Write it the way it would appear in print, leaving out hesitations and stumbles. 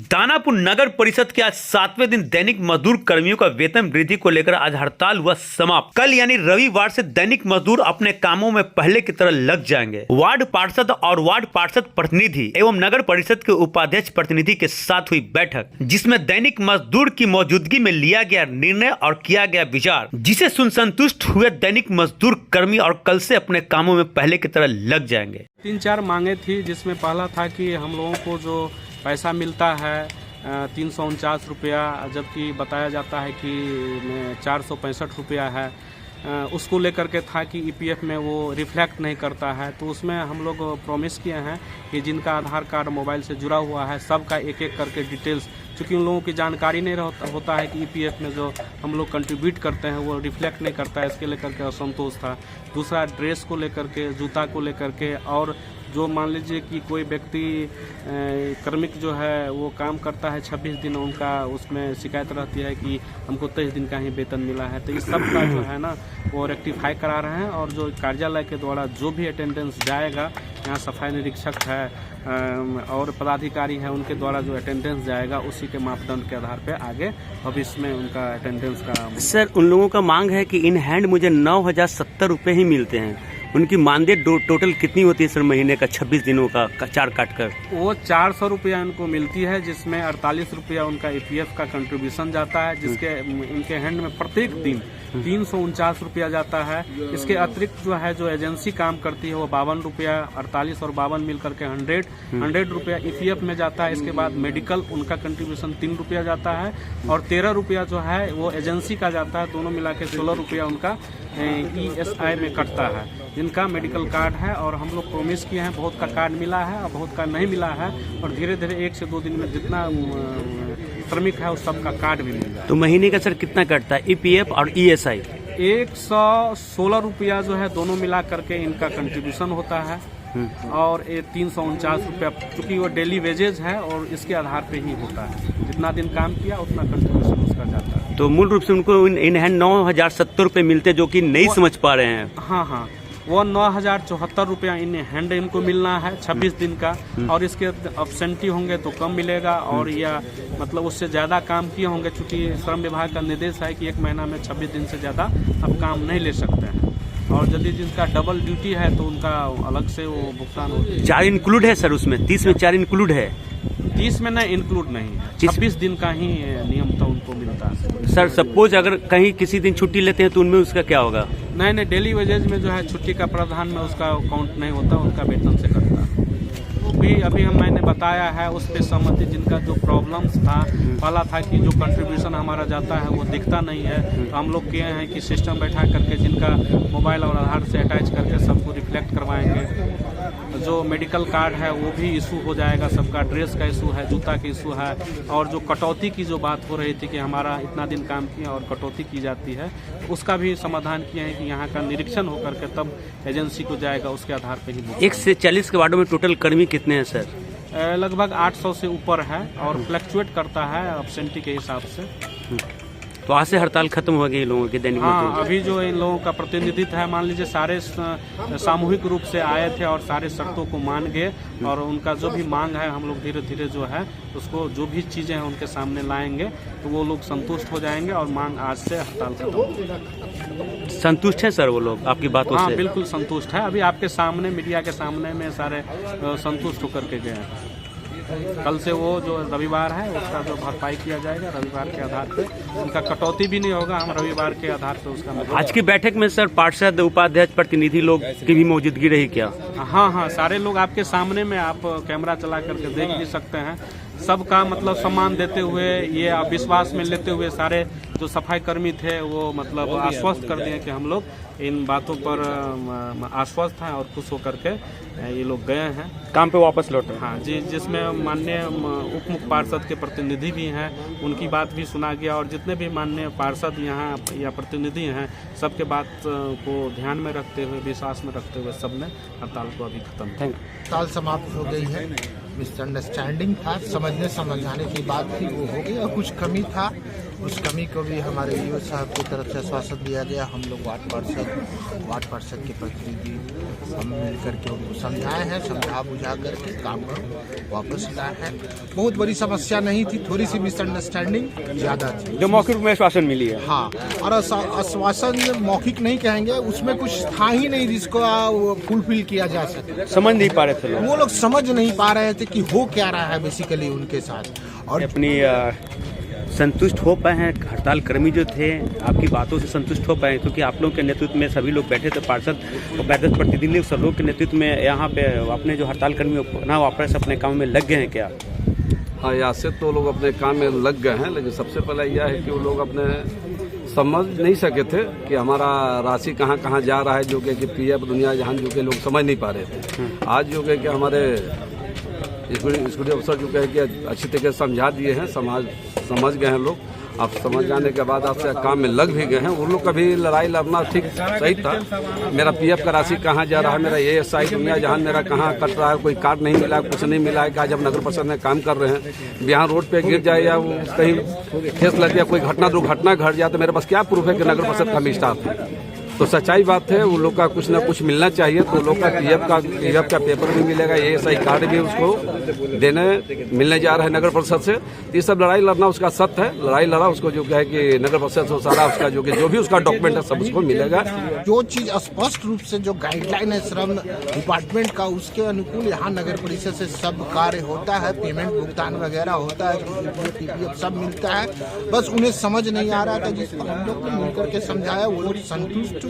दानापुर नगर परिषद के आज 7वें दिन दैनिक मजदूर कर्मियों का वेतन वृद्धि को लेकर आज हड़ताल हुआ समाप्त। कल यानी रविवार से दैनिक मजदूर अपने कामों में पहले की तरह लग जाएंगे। वार्ड पार्षद और वार्ड पार्षद प्रतिनिधि एवं नगर परिषद के उपाध्यक्ष प्रतिनिधि के साथ हुई बैठक, जिसमें दैनिक मजदूर की मौजूदगी में लिया गया निर्णय और किया गया विचार, जिसे सुन संतुष्ट हुए दैनिक मजदूर कर्मी और कल से अपने कामों में पहले की तरह लग जाएंगे। 3-4 मांगे थी, जिसमें पहला था कि हम लोगों को जो पैसा मिलता है 349 रुपया, जबकि बताया जाता है कि 465 रुपया है, उसको लेकर के था कि ईपीएफ में वो रिफ्लेक्ट नहीं करता है। तो उसमें हम लोग प्रॉमिस किए हैं कि जिनका आधार कार्ड मोबाइल से जुड़ा हुआ है सबका एक एक करके डिटेल्स, क्योंकि उन लोगों की जानकारी नहीं होता है कि ईपीएफ में जो हम लोग कंट्रीब्यूट करते हैं वो रिफ्लेक्ट नहीं करता है, इसके लेकर के असंतोष था। दूसरा ड्रेस को लेकर के, जूता को लेकर के, और जो मान लीजिए कि कोई व्यक्ति कार्मिक जो है वो काम करता है 26 दिन, उनका उसमें शिकायत रहती है कि हमको 23 दिन का ही वेतन मिला है। तो इस सब का जो है ना वो रेक्टिफाई करा रहे हैं, और जो कार्यालय के द्वारा जो भी अटेंडेंस जाएगा, यहाँ सफाई निरीक्षक है और पदाधिकारी है, उनके द्वारा जो अटेंडेंस जाएगा उसी के मापदंड के आधार पे आगे भविष्य में उनका अटेंडेंस का। सर, उन लोगों का मांग है कि इन हैंड मुझे 9,070 रुपये ही मिलते हैं। उनकी मानदेय टोटल कितनी होती है सर महीने का 26 दिनों का 4 काट कर? वो 400 रुपया उनको मिलती है, जिसमें 48 रुपया उनका ईपीएफ का कंट्रीब्यूशन जाता है, जिसके इनके हैंड में प्रत्येक दिन 349 रुपया जाता है। इसके अतिरिक्त जो है जो एजेंसी काम करती है वो 52 रुपया, 48 और 52 मिलकर के 100 रुपया ईपीएफ में जाता है। इसके बाद मेडिकल उनका कंट्रीब्यूशन 3 रुपया जाता है, और 13 रुपया जो है वो एजेंसी का जाता है। दोनों मिला के 16 रुपया उनका ESI में कटता है, जिनका मेडिकल कार्ड है। और हम लोग प्रॉमिस किए हैं, बहुत का कार्ड मिला है और बहुत का नहीं मिला है, और धीरे धीरे 1 से 2 दिन में जितना श्रमिक है उस सबका कार्ड भी मिल जाए। तो महीने का सर कितना कटता है ईपीएफ और ESI? 116 रुपया जो है दोनों मिला करके इनका कंट्रीब्यूशन होता है, और 349 रुपया, चूँकि वो डेली वेजेज है और इसके आधार पे ही होता है। जितना दिन काम किया उतना कंट्रीब्यूशन उसका जाता है। तो मूल रूप से उनको इन हैंड 9,070 रुपये मिलते, जो कि नहीं समझ पा रहे हैं। हाँ, वो 9,074 रुपया इन हैंड इनको मिलना है 26 दिन का, और इसके अब्सेंटी होंगे तो कम मिलेगा, और या मतलब उससे ज़्यादा काम किए होंगे, चूँकि श्रम विभाग का निर्देश है कि 1 महीना में 26 दिन से ज़्यादा अब काम नहीं ले सकते हैं। और यदि जिनका डबल ड्यूटी है तो उनका अलग से वो भुगतान होता है। 4 इंक्लूड है सर उसमें? 30 में 4 इंक्लूड है? 30 में नहीं इंक्लूड नहीं है, 26 दिन का ही नियम तो उनको मिलता है। सर सपोज अगर कहीं किसी दिन छुट्टी लेते हैं तो उनमें उसका क्या होगा? नहीं, डेली वेजेज में जो है छुट्टी का प्रावधान में उसका काउंट नहीं होता, उनका वेतन से कटता है। भी अभी मैंने बताया है उस पे सहमति, जिनका जो प्रॉब्लम्स था, पहला था कि जो कंट्रीब्यूशन हमारा जाता है वो दिखता नहीं है, तो हम लोग किए हैं कि सिस्टम बैठा करके जिनका मोबाइल और आधार से अटैच करके सबको रिफ्लेक्ट करवाएंगे। जो मेडिकल कार्ड है वो भी इशू हो जाएगा सबका, ड्रेस का इशू है, जूता का इशू है, और जो कटौती की जो बात हो रही थी कि हमारा इतना दिन काम किया और कटौती की जाती है, उसका भी समाधान किए हैं कि यहाँ का निरीक्षण होकर के तब एजेंसी को जाएगा, उसके आधार पर ही। 1 से 40 के वार्डों में टोटल कर्मी कितने हैं सर? लगभग 800 से ऊपर है, और फ्लक्चुएट करता है एब्सेंटी के हिसाब से। तो आज से हड़ताल खत्म हो गई लोगों के दैनिक? हाँ, अभी जो इन लोगों का प्रतिनिधित्व है, मान लीजिए सारे सामूहिक रूप से आए थे और सारे शर्तों को मान गए, और उनका जो भी मांग है हम लोग धीरे धीरे जो है उसको, जो भी चीज़ें हैं उनके सामने लाएंगे, तो वो लोग संतुष्ट हो जाएंगे, और मांग आज से हड़ताल खत्म हो जाएगी। संतुष्ट है सर वो लोग आपकी बातों से? हाँ, बिल्कुल संतुष्ट है। अभी आपके सामने, मीडिया के सामने में सारे संतुष्ट होकर के गए हैं। कल से वो जो रविवार है उसका जो भरपाई किया जाएगा, रविवार के आधार पे उनका कटौती भी नहीं होगा, हम रविवार के आधार पे उसका। आज की बैठक में सर पार्षद, उपाध्यक्ष, प्रतिनिधि लोग की भी मौजूदगी रही क्या? हाँ, सारे लोग आपके सामने में, आप कैमरा चला करके देख भी सकते हैं। सबका मतलब सम्मान देते हुए, ये विश्वास में लेते हुए सारे जो सफाई कर्मी थे वो मतलब आश्वस्त कर दिए कि हम लोग इन बातों पर आश्वस्त हैं, और खुश होकर के ये लोग गए हैं, काम पे वापस लौटे। हाँ जी, जिसमें माननीय उप मुख्य पार्षद के प्रतिनिधि भी हैं, उनकी बात भी सुना गया, और जितने भी माननीय पार्षद यहाँ या प्रतिनिधि हैं सबके बात को ध्यान में रखते हुए, विश्वास में रखते हुए सबने हड़ताल को अभी खत्म किया। हड़ताल समाप्त हो गई है। मिसअंडरस्टैंडिंग था, समझाने की बात थी, वो हो गई, और कुछ कमी था, उस कमी को भी हमारे ईओ साहब की तरफ से आश्वासन दिया गया। हम लोग वार्ड पार्षद के प्रतिनिधि हम मिलकर के उनको समझाए हैं, समझा बुझा करके काम को वापस लाए हैं। बहुत बड़ी समस्या नहीं थी, थोड़ी सी मिसअंडरस्टैंडिंग ज़्यादा थी जो मौखिक रूप में आश्वासन मिली है। हाँ, और आश्वासन मौखिक नहीं कहेंगे, उसमें कुछ था ही नहीं जिसको फुलफिल किया जा सके। समझ नहीं पा रहे थे लोग। वो लोग समझ नहीं पा रहे थे कि हो क्या रहा है बेसिकली उनके साथ। और अपनी संतुष्ट हो पाए हैं हड़ताल कर्मी जो थे, आपकी बातों से संतुष्ट हो पाए, क्योंकि आप लोगों के नेतृत्व में सभी लोग बैठे थे, पार्षद और पैदल प्रतिनिधि सब लोग के नेतृत्व में यहाँ पे अपने जो हड़ताल कर्मी ना वापस अपने काम में लग गए हैं क्या? हाँ, यहाँ से तो लोग अपने काम में लग गए हैं, लेकिन सबसे पहले यह है कि वो लोग अपने समझ नहीं सके थे कि हमारा राशि कहाँ कहाँ जा रहा है, जो कि पीएफ दुनिया जहान जो कि लोग समझ नहीं पा रहे थे। आज जो कि हमारे स्कूटी अफसर जो कहे कि अच्छी तरीके से समझा दिए हैं, समझ गए हैं लोग। अब समझ जाने के बाद आपसे काम में लग भी गए हैं। उन लोग का भी लड़ाई लड़ना ठीक सही था। मेरा पीएफ का राशि कहाँ जा रहा है, मेरा एएसआई दुनिया जहान मेरा कहाँ कट रहा है, कोई कार्ड नहीं मिला, कुछ नहीं मिला है। आज हम नगर परिषद में काम कर रहे हैं, बिहार रोड पे गिर जाए या कहीं ठेस लग गया, कोई दुर्घटना घट जाए, तो मेरे पास क्या प्रूफ है कि नगर परिषद का हम स्टाफ है? तो सच्चाई बात है, उन लोग का कुछ ना कुछ मिलना चाहिए। तो लोग का पीएफ का पेपर भी मिलेगा, एएसआई कार्ड भी उसको मिलने जा रहा है नगर परिषद से। ये सब लड़ाई लड़ना उसका सत्य है, लड़ाई लड़ा उसको जो है कि नगर परिषद से सारा उसका जो भी उसका डॉक्यूमेंट है सब उसको मिलेगा। जो चीज स्पष्ट रूप से जो गाइडलाइन है श्रम डिपार्टमेंट का, उसके अनुकूल यहाँ नगर परिषद से सब कार्य होता है, पेमेंट भुगतान वगैरह होता है, पीपीएफ सब मिलता है। बस उन्हें समझ नहीं आ रहा था, जिसको हम लोग को मिलकर के समझाया, वो लोग संतुष्ट हुए।